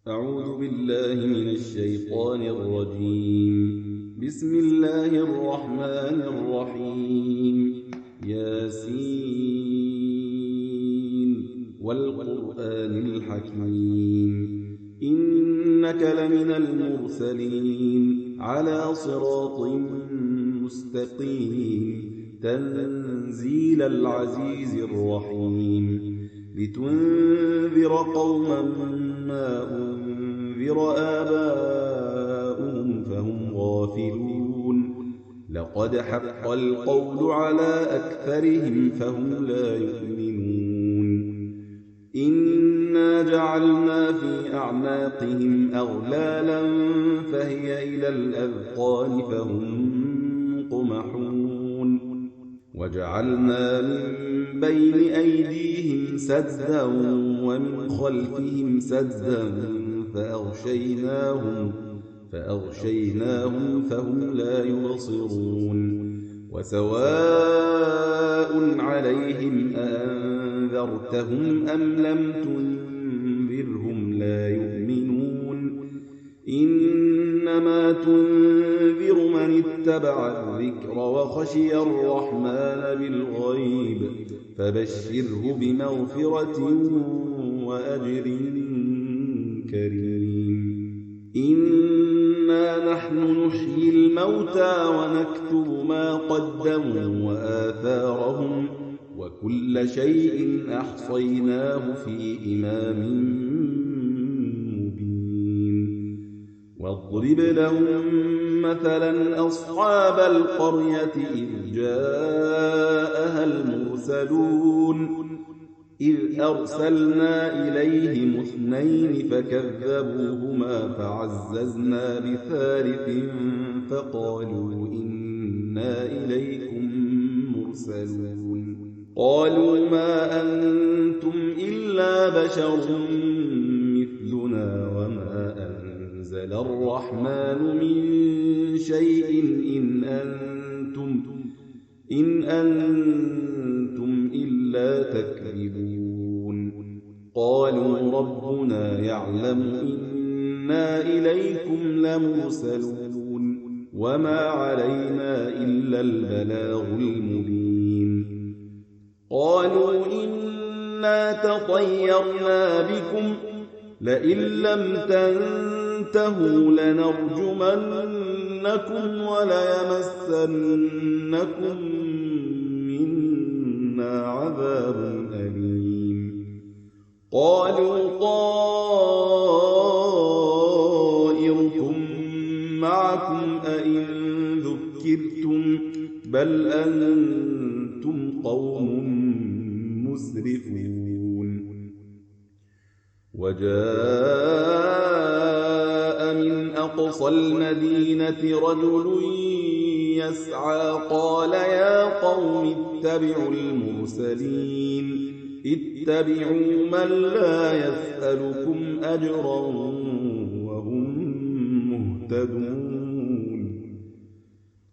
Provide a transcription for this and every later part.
أعوذ بالله من الشيطان الرجيم. بسم الله الرحمن الرحيم. ياسين والقرآن الحكيم إنك لمن المرسلين على صراط مستقيم تنزيل العزيز الرحيم لتنذر قوما ما أنذر آباؤهم فهم غافلون لقد حق القول على أكثرهم فهم لا يؤمنون إنا جعلنا في أعناقهم أغلالا فهي إلى الأذقان فهم مقمحون وجعلنا من بين أيديهم سدا ومن خلفهم سدا فأغشيناهم فهم لا يبصرون وسواء عليهم أأنذرتهم أم لم تنذرهم لا يؤمنون إنما تنذر من اتبع الذكر وخشي الرحمن بالغيب فبشره بمغفرة وأجر كريم إنا نحن نحيي الموتى ونكتب ما قدموا وآثارهم وكل شيء أحصيناه في إمام مبين واضرب لهم مثلا أصحاب القرية إذ جاءها المرسلون إذ أرسلنا إليهم اثنين فكذبوهما فعززنا بثالث فقالوا إنا إليكم مرسلون قالوا ما أنتم إلا بشر مثلنا وما أنزل الرحمن من شيء إن أنتم إلا تكذبون قالوا ربنا يعلم إنا إليكم لمرسلون وما علينا إلا البلاغ المبين قالوا إنا تطيرنا بكم لئن لم تنتهوا لنرجمنكم وليمسنكم منا عذاب أليم قالوا طائركم معكم أئن ذكرتم بل أنتم قوم مسرفون وجاء من أقصى المدينة رجل يسعى قال يا قوم اتبعوا المرسلين اتبعوا من لا يسألكم أجرا وهم مهتدون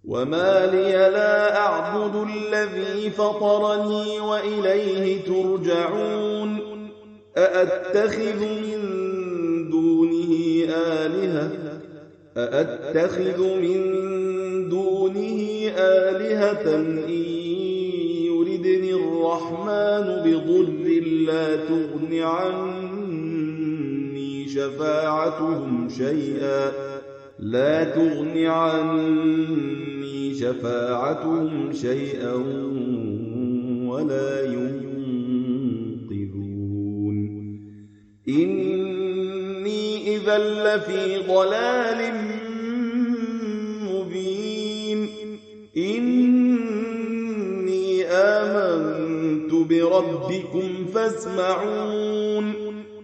وما لي لا أعبد الذي فطرني وإليه ترجعون أأتخذ من دونه آلهة إن يردني الرحمن بضر لا تغن عني شفاعتهم شيئا ولا ينقذون إني إذا لفي ضلال مبين إني آمنت بربكم فاسمعون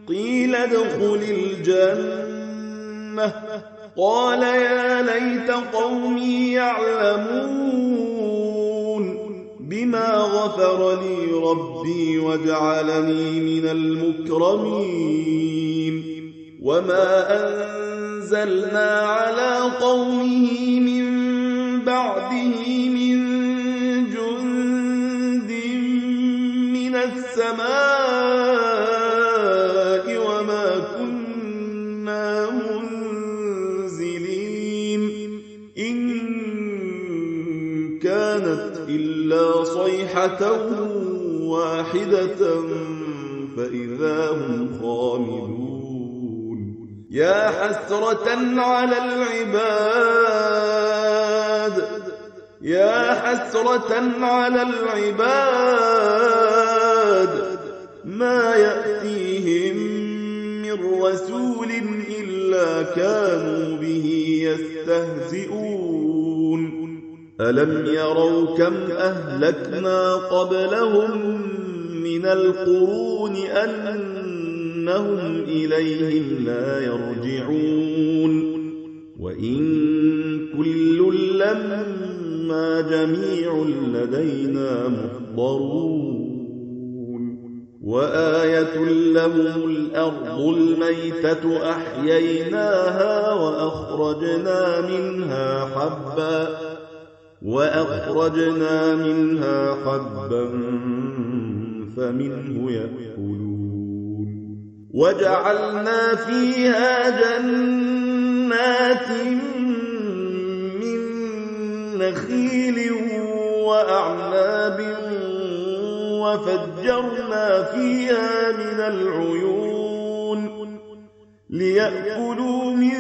قيل ادخل الجنة قال يا ليت قومي يعلمون بما غفر لي ربي وجعلني من المكرمين وما أنزلنا على قومه من بعده من جند من السماء وما كنا صيحة واحدة فإذا هم خامدون يا حسرة على العباد يا حسرة على العباد ما يأتيهم من رسول إلا كانوا به يستهزئون ألم يروا كم أهلكنا قبلهم من القرون أنهم إليهم لا يرجعون وإن كل لما جميع لدينا محضرون وآية لهم الأرض الميتة أحييناها وأخرجنا منها حبا فمنه يأكلون وجعلنا فيها جنات من نخيل وأعناب وفجرنا فيها من العيون ليأكلوا من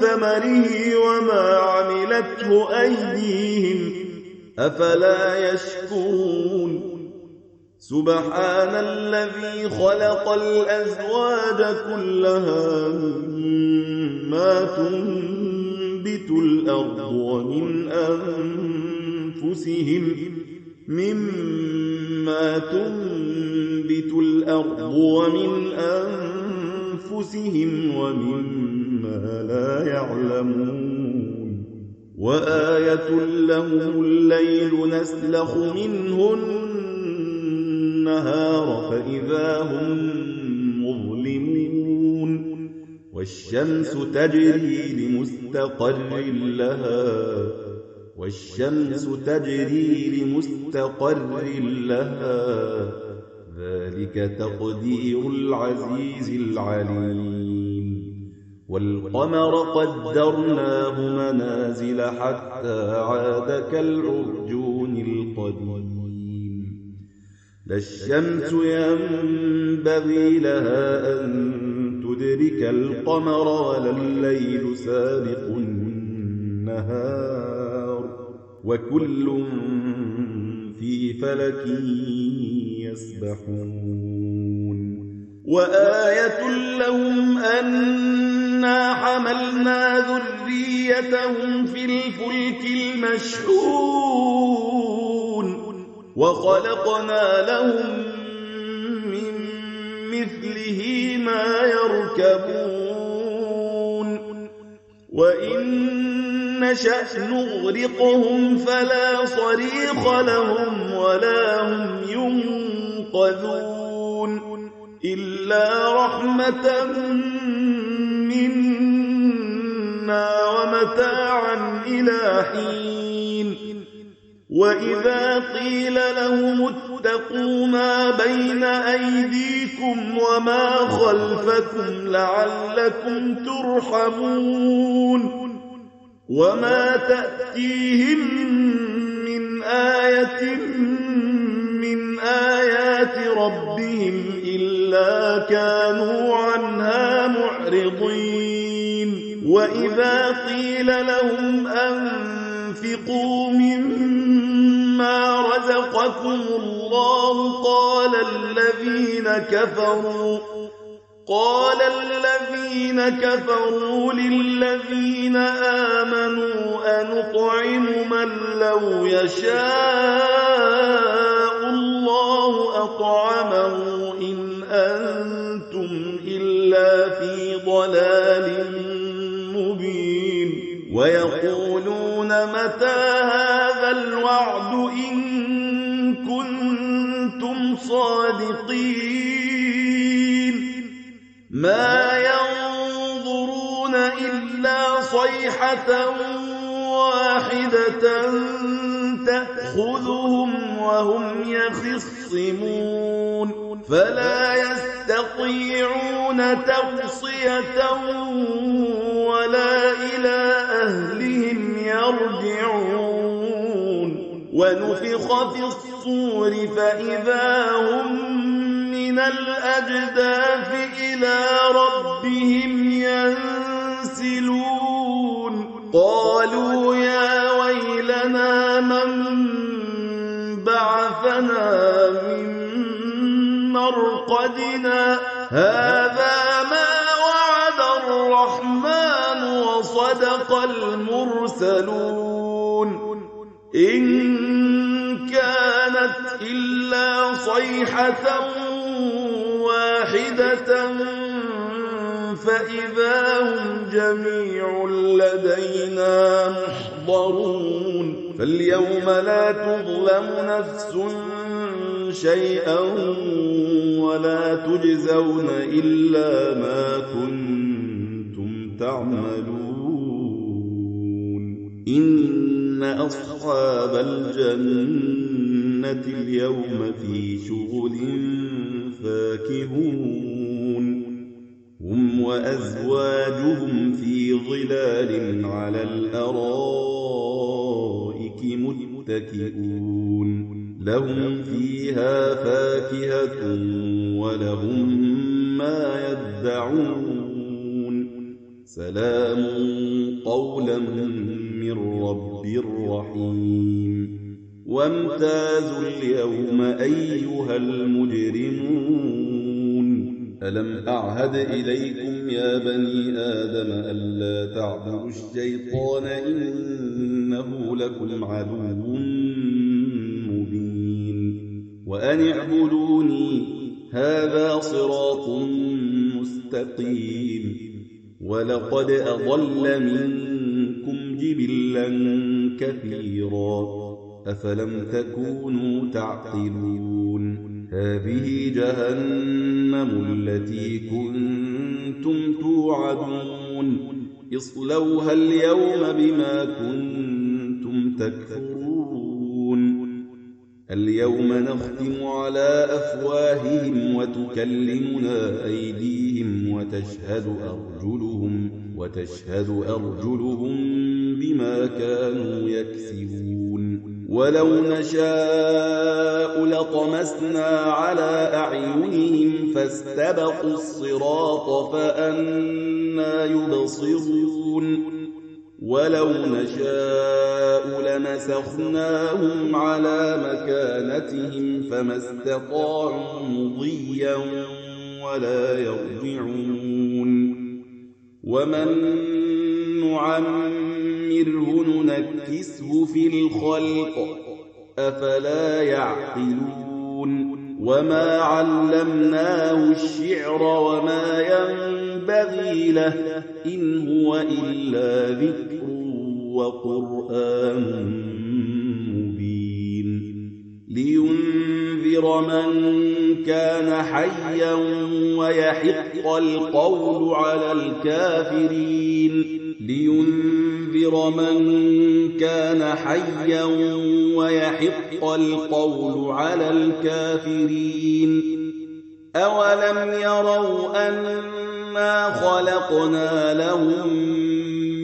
ثمره وما عملته أيديهم أفلا يشكرون سبحان الذي خلق الأزواج كلها مما تنبت الأرض ومن أنفسهم ومما لا يعلمون وآية لهم الليل نسلخ منه النهار فإذا هم مظلمون والشمس تجري لمستقر لها ذلك تقدير العزيز العليم والقمر قدرناه منازل حتى عاد كالعرجون القديم لا الشمس ينبغي لها أن تدرك القمر ولا الليل سابق النهار وكل في فلك يسبحون وآية لهم أنا حملنا ذريتهم في الفلك المشحون وخلقنا لهم من مثله ما يركبون وإن نشأ نغرقهم فلا صريخ لهم ولا هم ينقذون إلا رحمة منا ومتاعا إلى حين وإذا قيل لهم اتقوا ما بين أيديكم وما خلفكم لعلكم ترحمون وما تأتيهم من آية من آيات ربهم إلا كانوا عنها معرضين وإذا قيل لهم أنفقوا مما رزقكم الله قال الذين كفروا للذين آمنوا أنطعم من لو يشاء الله أطعمه إن أنتم إلا في ضلال مبين ويقولون متى هذا الوعد إن كنتم صادقين ما ينظرون إلا صيحة واحدة تأخذهم وهم يخصمون فلا يستطيعون توصية ولا إلى أهلهم يرجعون ونفخ في الصور فإذا هم من الأجداث إلى ربهم ينسلون قالوا يا ويلنا من بعثنا من مرقدنا هذا ما وعد الرحمن وصدق المرسلون إن كانت إلا صيحة واحدة فإذا هم جميع لدينا محضرون فاليوم لا تظلم نفس شيئا ولا تجزون إلا ما كنتم تعملون إن أصحاب الجنة اليوم في شغل فاكهون هم وأزواجهم في ظلال على الأرائك متكئون لهم فيها فاكهة ولهم ما يدعون سلام قولا من رب رحيم وامتازوا اليوم أيها المجرمون ألم أعهد إليكم يا بني آدم ألا تعبدوا الشيطان إنه لكم عدو مبين وأن اعبدوني هذا صراط مستقيم ولقد أضل منكم جبلا كثيرا أفلم تكونوا تعقلون هذه جهنم التي كنتم توعدون اصلوها اليوم بما كنتم تكفرون اليوم نختم على أفواههم وتكلمنا أيديهم وتشهد أرجلهم بما كانوا يكسبون ولو نشاء لطمسنا على أعينهم فاستبقوا الصراط فأنى يبصرون ولو نشاء لمسخناهم على مكانتهم فما استطاعوا مضيا ولا يرجعون ومن نعمره ننكسه في الخلق أفلا يعقلون وما علمناه الشعر وما ينبغي له إن هو إلا ذكر وقرآن مبين لينذر من كان حيا ويحق القول على الكافرين لينذر من كان حيا ويحق القول على الكافرين أولم يروا أنا خلقنا لهم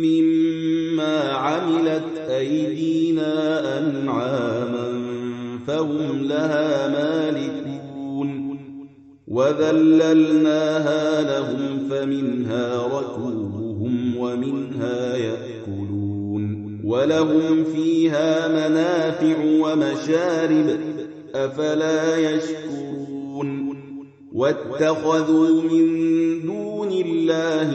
مما عملت أيدينا أنعاما فهم لها مالكون وذللناها لهم فمنها ركوبهم ومنها يأكلون ولهم فيها منافع ومشارب أفلا يشكرون واتخذوا من دون الله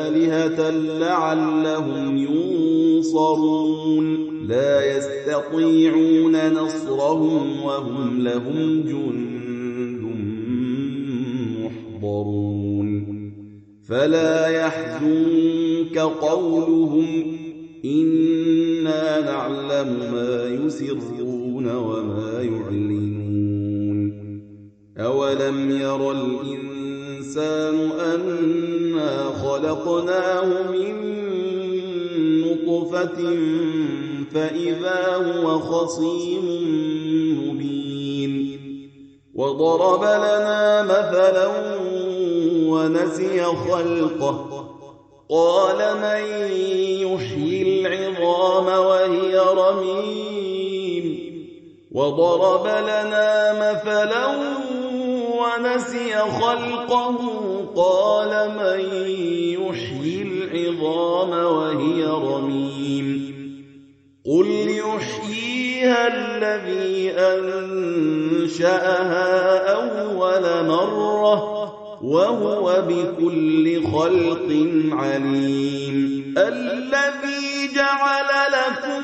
آلهة لعلهم ينصرون لا يستطيعون نصرهم وهم لهم جند محضرون فلا يحزنك قولهم إنا نعلم ما يسرون وما يعلنون أولم ير الإنسان أنا خلقناه من نطفة فإذا هو خصيم مبين وضرب لنا مثلا ونسي خلقه قال من يحيي العظام وهي رميم وضرب لنا مثلا ونسي خلقه قال من يحيي العظام وهي رميم قل يحييها الذي أنشأها أول مرة وهو بكل خلق عليم الذي جعل لكم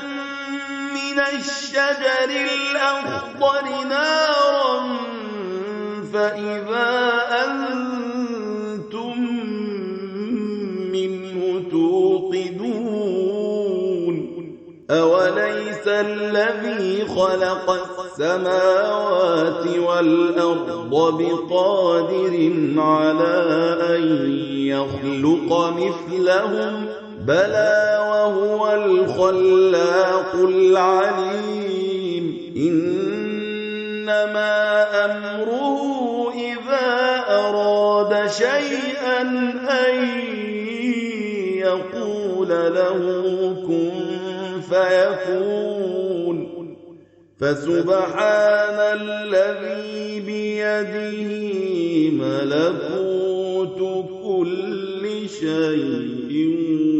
من الشجر الأخضر نارا فإذا أنتم منه توقدون أوليس الذي خلق السماوات والأرض بقادر على أن يخلق مثلهم بلى وهو الخلاق العليم إنما أمره إذا أراد شيئا أن يقول له كن فيكون فسبحان الذي بيده ملكوت كل شيء